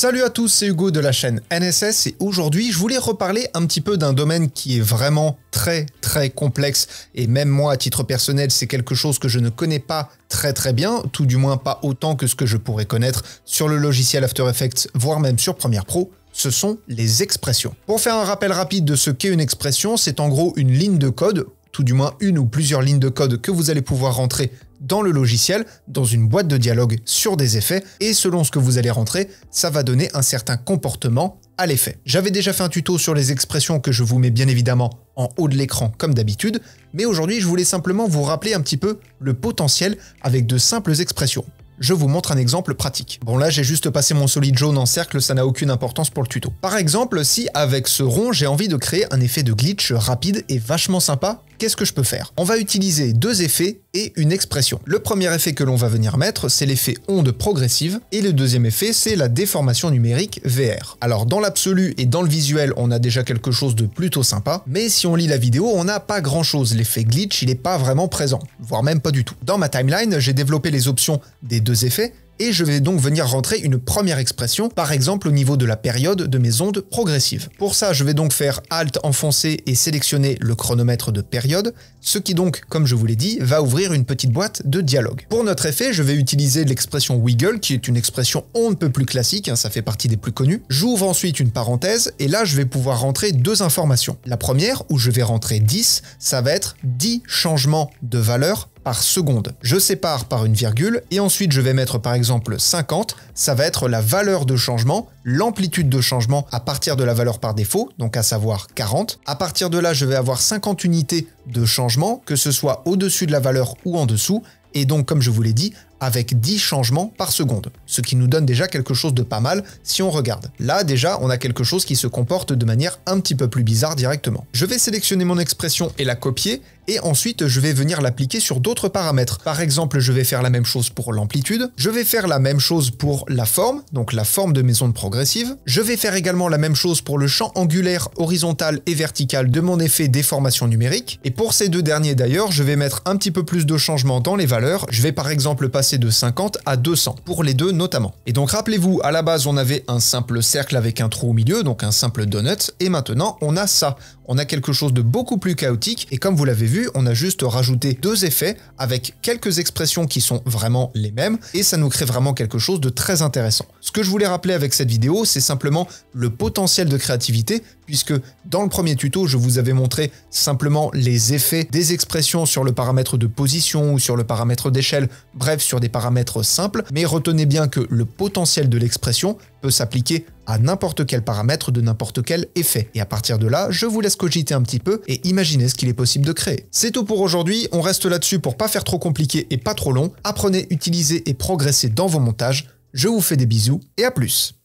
Salut à tous, c'est Hugo de la chaîne NSS et aujourd'hui je voulais reparler un petit peu d'un domaine qui est vraiment très complexe et même moi à titre personnel c'est quelque chose que je ne connais pas très bien, tout du moins pas autant que ce que je pourrais connaître sur le logiciel After Effects voire même sur Premiere Pro. Ce sont les expressions. Pour faire un rappel rapide de ce qu'est une expression, c'est en gros une ligne de code, tout du moins une ou plusieurs lignes de code que vous allez pouvoir rentrer dans le logiciel, dans une boîte de dialogue sur des effets, et selon ce que vous allez rentrer, ça va donner un certain comportement à l'effet. J'avais déjà fait un tuto sur les expressions que je vous mets bien évidemment en haut de l'écran comme d'habitude, mais aujourd'hui je voulais simplement vous rappeler un petit peu le potentiel avec de simples expressions. Je vous montre un exemple pratique. Bon là j'ai juste passé mon solide jaune en cercle, ça n'a aucune importance pour le tuto. Par exemple, si avec ce rond j'ai envie de créer un effet de glitch rapide et vachement sympa, qu'est-ce que je peux faire? On va utiliser deux effets et une expression. Le premier effet que l'on va venir mettre, c'est l'effet onde progressive, et le deuxième effet, c'est la déformation numérique VR. Alors dans l'absolu et dans le visuel, on a déjà quelque chose de plutôt sympa, mais si on lit la vidéo, on n'a pas grand chose. L'effet glitch, il n'est pas vraiment présent, voire même pas du tout. Dans ma timeline, j'ai développé les options des deux effets, et je vais donc venir rentrer une première expression, par exemple au niveau de la période de mes ondes progressives. Pour ça, je vais donc faire Alt enfoncé et sélectionner le chronomètre de période, ce qui donc, comme je vous l'ai dit, va ouvrir une petite boîte de dialogue. Pour notre effet, je vais utiliser l'expression wiggle, qui est une expression on ne peut plus classique, ça fait partie des plus connues. J'ouvre ensuite une parenthèse, et là je vais pouvoir rentrer deux informations. La première, où je vais rentrer 10, ça va être 10 changements de valeur par seconde. Je sépare par une virgule et ensuite je vais mettre par exemple 50, ça va être la valeur de changement, l'amplitude de changement à partir de la valeur par défaut, donc à savoir 40. À partir de là, je vais avoir 50 unités de changement, que ce soit au-dessus de la valeur ou en dessous, et donc comme je vous l'ai dit, avec 10 changements par seconde, ce qui nous donne déjà quelque chose de pas mal si on regarde. Là déjà, on a quelque chose qui se comporte de manière un petit peu plus bizarre directement. Je vais sélectionner mon expression et la copier, et ensuite je vais venir l'appliquer sur d'autres paramètres. Par exemple, je vais faire la même chose pour l'amplitude, je vais faire la même chose pour la forme, donc la forme de mes ondes progressives, je vais faire également la même chose pour le champ angulaire, horizontal et vertical de mon effet déformation numérique, et pour ces deux derniers d'ailleurs, je vais mettre un petit peu plus de changements dans les valeurs, je vais par exemple passer de 50 à 200, pour les deux notamment. Et donc rappelez-vous, à la base on avait un simple cercle avec un trou au milieu, donc un simple donut, et maintenant on a ça. On a quelque chose de beaucoup plus chaotique, et comme vous l'avez vu, on a juste rajouté deux effets avec quelques expressions qui sont vraiment les mêmes, et ça nous crée vraiment quelque chose de très intéressant. Ce que je voulais rappeler avec cette vidéo, c'est simplement le potentiel de créativité, puisque dans le premier tuto, je vous avais montré simplement les effets des expressions sur le paramètre de position ou sur le paramètre d'échelle, bref, sur des paramètres simples, mais retenez bien que le potentiel de l'expression peut s'appliquer à n'importe quel paramètre de n'importe quel effet. Et à partir de là, je vous laisse cogiter un petit peu et imaginer ce qu'il est possible de créer. C'est tout pour aujourd'hui, on reste là-dessus pour pas faire trop compliqué et pas trop long. Apprenez, utilisez et progressez dans vos montages. Je vous fais des bisous et à plus.